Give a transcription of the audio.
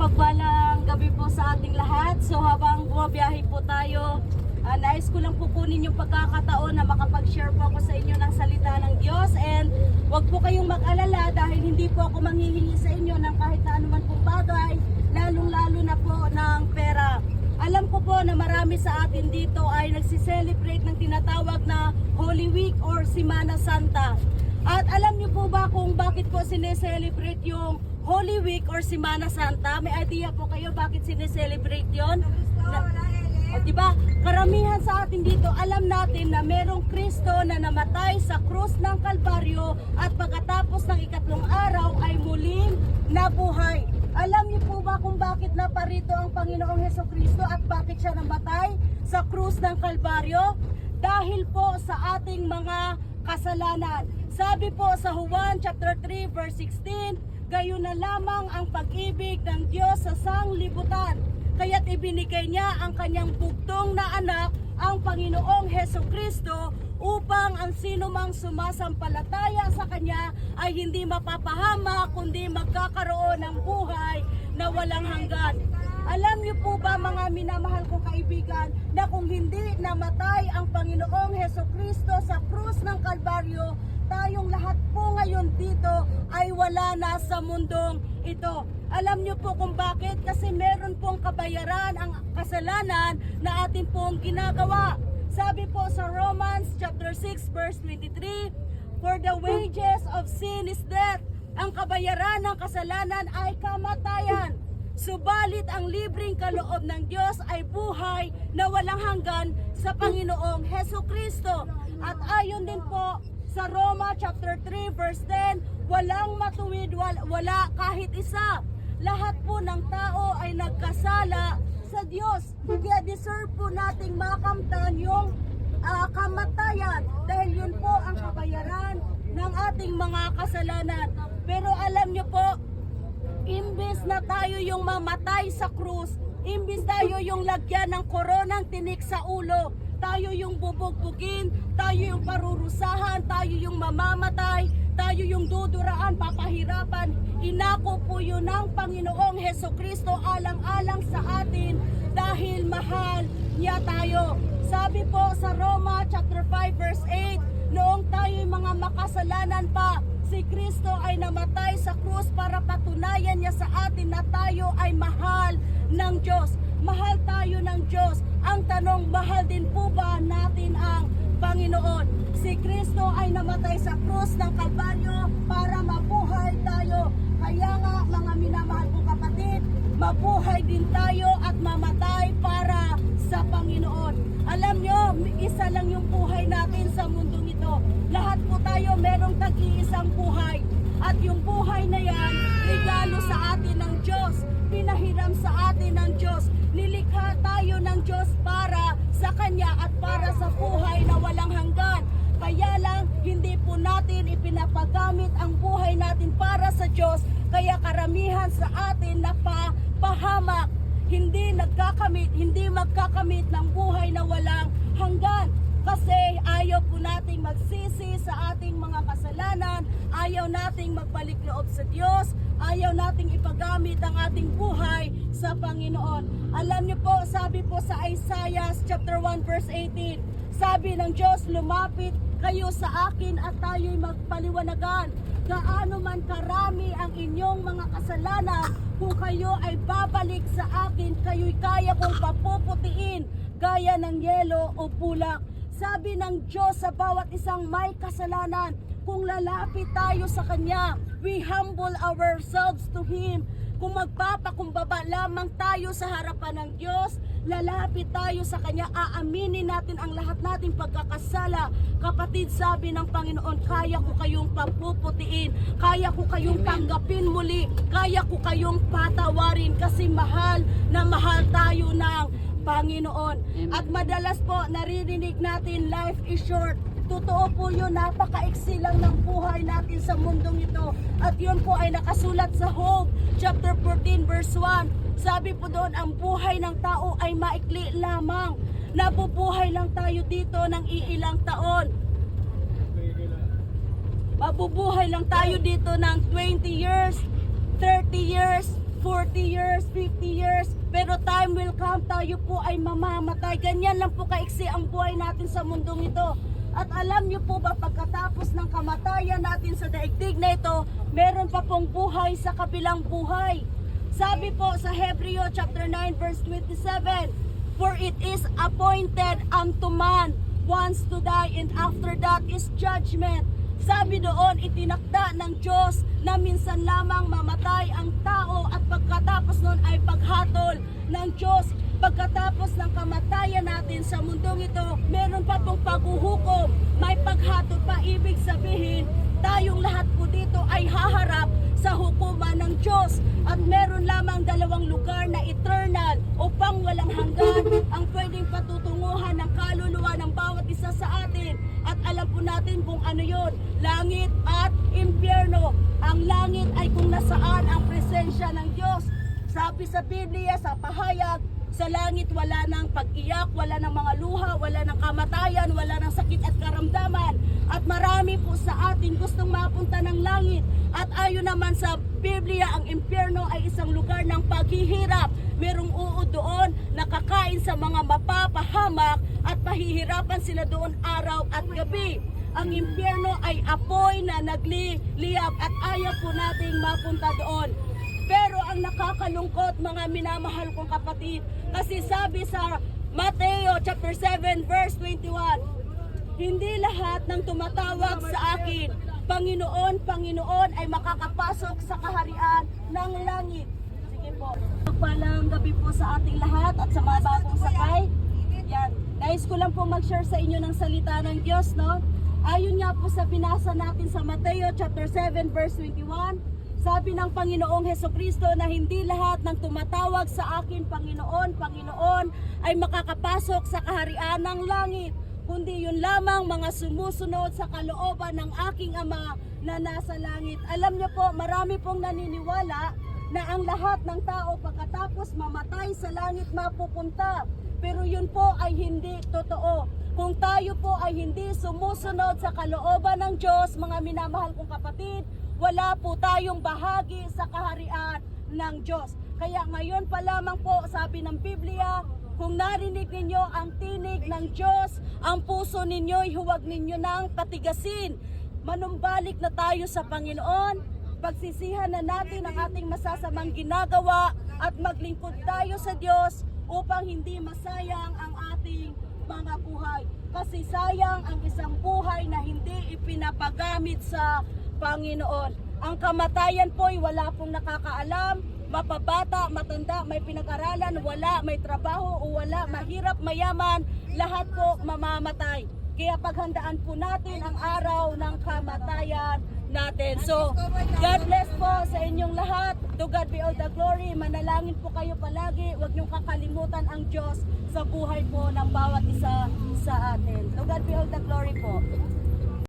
Mapagpalang gabi po sa ating lahat. So habang bumabiyahe po tayo, nais ko lang po kunin yung pagkakataon na makapag-share po ako sa inyo ng salita ng Diyos. And wag po kayong mag-alala dahil hindi po ako manghihingi sa inyo ng kahit na anuman pong bagay, lalong-lalo na po ng pera. Alam ko po na marami sa atin dito ay nagsiselebrate ng tinatawag na Holy Week or Semana Santa. At alam niyo po ba kung bakit po sineselebrate yung Holy Week or Semana Santa? May idea po kayo bakit sineselebrate yon? Diba? Karamihan sa atin dito, alam natin na merong Kristo na namatay sa krus ng Kalbaryo at pagkatapos ng ikatlong araw ay muling nabuhay. Alam niyo po ba kung bakit naparito ang Panginoong Hesukristo at bakit siya namatay sa krus ng Kalbaryo? Dahil po sa ating mga kasalanan. Sabi po sa Juan chapter 3 verse 16, gayon na lamang ang pag-ibig ng Diyos sa sanglibutan, kaya't ibinigay niya ang kanyang bugtong na anak, ang Panginoong Hesukristo, upang ang sinumang sumasampalataya sa kanya ay hindi mapapahamak, kundi magkakaroon ng buhay na walang hanggan. Alam niyo po ba mga minamahal kong kaibigan na kung hindi namatay ang Panginoong Hesukristo sa krus ng Kalbaryo, tayong lahat po ngayon dito ay wala na sa mundong ito. Alam niyo po kung bakit? Kasi meron pong kabayaran ang kasalanan na atin pong ginagawa. Sabi po sa Romans chapter 6 verse 23, for the wages of sin is death. Ang kabayaran ng kasalanan ay kamatayan. Subalit ang libreng kaloob ng Diyos ay buhay na walang hanggan sa Panginoong Hesukristo. At ayon din po sa Roma chapter 3 verse 10, walang matuwid, wala kahit isa. Lahat po ng tao ay nagkasala sa Diyos. Kaya deserve po nating makamtan yung kamatayan dahil yun po ang kabayaran ng ating mga kasalanan. Pero alam nyo po, imbes na tayo yung mamatay sa krus, imbes tayo yung lagyan ng koronang tinik sa ulo, tayo yung bubugbugin, tayo yung parurusahan, tayo yung mamamatay, tayo yung duduraan, papahirapan, inako po yun ng Panginoong Hesukristo alang-alang sa atin dahil mahal niya tayo. Sabi po sa Roma chapter 5 verse 8, noong tayo'y mga makasalanan pa, si Kristo ay namatay sa krus para patunayan niya sa atin na tayo ay mahal ng Diyos. Mahal tayo ng Diyos. Ang tanong, mahal din po ba natin ang Panginoon? Si Kristo ay namatay sa krus ng Kalbaryo para mabuhay tayo. Kaya nga mga minamahal kong kapatid, mabuhay din tayo at mamatay para sa Panginoon. Alam nyo, isa lang yung buhay natin sa mundong ito. Lahat po tayo merong tag-iisang buhay. At yung buhay na yan, regalo sa atin ng Diyos. Pinahiram sa atin ng Diyos. Nilikha tayo ng Diyos para sa Kanya at para sa buhay na walang hanggan. Kaya lang, hindi po natin ipinapagamit ang buhay natin para sa Diyos. Kaya karamihan sa atin napapahamak. Hindi magkakamit ng buhay na walang hanggan. Kasi ayaw po nating magsisi sa ating mga kasalanan, ayaw nating magbalik loob sa Diyos, ayaw nating ipagamit ang ating buhay sa Panginoon. Alam niyo po, sabi po sa Isaiah chapter 1 verse 18, sabi ng Diyos, lumapit kayo sa akin at tayo'y magpaliwanagan. Gaano man karami ang inyong mga kasalanan, kung kayo ay babalik sa akin, kayo'y kaya kong papuputiin gaya ng yelo o bulak. Sabi ng Diyos sa bawat isang may kasalanan, kung lalapit tayo sa Kanya, we humble ourselves to Him. Kung magpapakumbaba lamang tayo sa harapan ng Diyos, lalapit tayo sa Kanya, aaminin natin ang lahat nating pagkakasala. Kapatid, sabi ng Panginoon, kaya ko kayong papuputiin, kaya ko kayong tanggapin muli, kaya ko kayong patawarin kasi mahal na mahal tayo ng Panginoon. Amen. At madalas po naririnig natin life is short. Totoo po yun, napakaiksi lang ng buhay natin sa mundong ito. At yun po ay nakasulat sa Job chapter 14 verse 1. Sabi po doon, ang buhay ng tao ay maikli lamang. Nabubuhay lang tayo dito ng iilang taon. Mabubuhay lang tayo dito ng 20 years, 30 years, 40 years, 50 years, pero time will come, tayo po ay mamamatay. Ganyan lang po kaiksi ang buhay natin sa mundong ito. At alam niyo po ba, pagkatapos ng kamatayan natin sa daigdig na ito, meron pa pong buhay sa kabilang buhay. Sabi po sa Hebreo chapter 9 verse 27, for it is appointed unto man once to die, and after that is judgment. Sabi doon, itinakda ng Diyos na minsan lamang mamatay ang tao at pagkatapos noon ay paghatol ng Diyos. Pagkatapos ng kamatayan natin sa mundong ito, meron pa pong paghuhukom, may paghatol pa. Ibig sabihin, tayong lahat po dito ay haharap sa hukuman ng Diyos. At meron lamang dalawang lugar na eternal o pang walang hanggan ang pwedeng patutunguhan ng kaluluwa ng bawat isa sa atin. At alam po natin kung ano yon, langit at impyerno. Ang langit ay kung nasaan ang presensya ng Diyos. Sabi sa Biblia, sa pahayag, sa langit wala ng pag-iyak, wala ng mga luha, wala ng kamatayan, wala ng sakit at karamdaman. At marami po sa atin gustong mapunta ng langit. At ayon naman sa Biblia, ang impyerno ay isang lugar ng paghihirap. Merong uod doon, nakakain sa mga mapapahamak at pahihirapan sila doon araw at gabi. Ang impyerno ay apoy na nagliliyab at ayaw po nating mapunta doon. Pero ang nakakalungkot, mga minamahal kong kapatid, kasi sabi sa Mateo chapter 7 verse 21, hindi lahat ng tumatawag sa akin, Panginoon, Panginoon, ay makakapasok sa kaharian ng langit. Sige po. Magpalang gabi po sa ating lahat at sa mga bagong sakay. Yan. Nais ko lang po mag-share sa inyo ng salita ng Diyos, no? Ayon nga po sa binasa natin sa Mateo chapter 7 verse 21, sabi ng Panginoong Hesukristo na hindi lahat ng tumatawag sa akin, Panginoon, Panginoon, ay makakapasok sa kaharian ng langit, kundi yun lamang mga sumusunod sa kalooban ng aking Ama na nasa langit. Alam niyo po, marami pong naniniwala na ang lahat ng tao pagkatapos mamatay sa langit mapupunta. Pero yun po ay hindi totoo. Kung tayo po ay hindi sumusunod sa kalooban ng Diyos, mga minamahal kong kapatid, wala po tayong bahagi sa kaharian ng Diyos. Kaya ngayon pa lamang po, sabi ng Biblia, kung narinig ninyo ang tinig ng Diyos, ang puso ninyo'y huwag ninyo nang patigasin. Manumbalik na tayo sa Panginoon, pagsisihan na natin ang ating masasamang ginagawa at maglingkod tayo sa Diyos upang hindi masayang ang ating mga buhay. Kasi sayang ang isang buhay na hindi ipinapagamit sa Panginoon. Ang kamatayan po ay wala pong nakakaalam, mapabata, matanda, may pinag-aralan, wala, may trabaho o wala, mahirap, mayaman, lahat po mamamatay. Kaya paghandaan po natin ang araw ng kamatayan natin. So, God bless po sa inyong lahat. To God be all the glory. Manalangin po kayo palagi. Huwag niyong kakalimutan ang Diyos sa buhay po ng bawat isa sa atin. To God be all the glory po.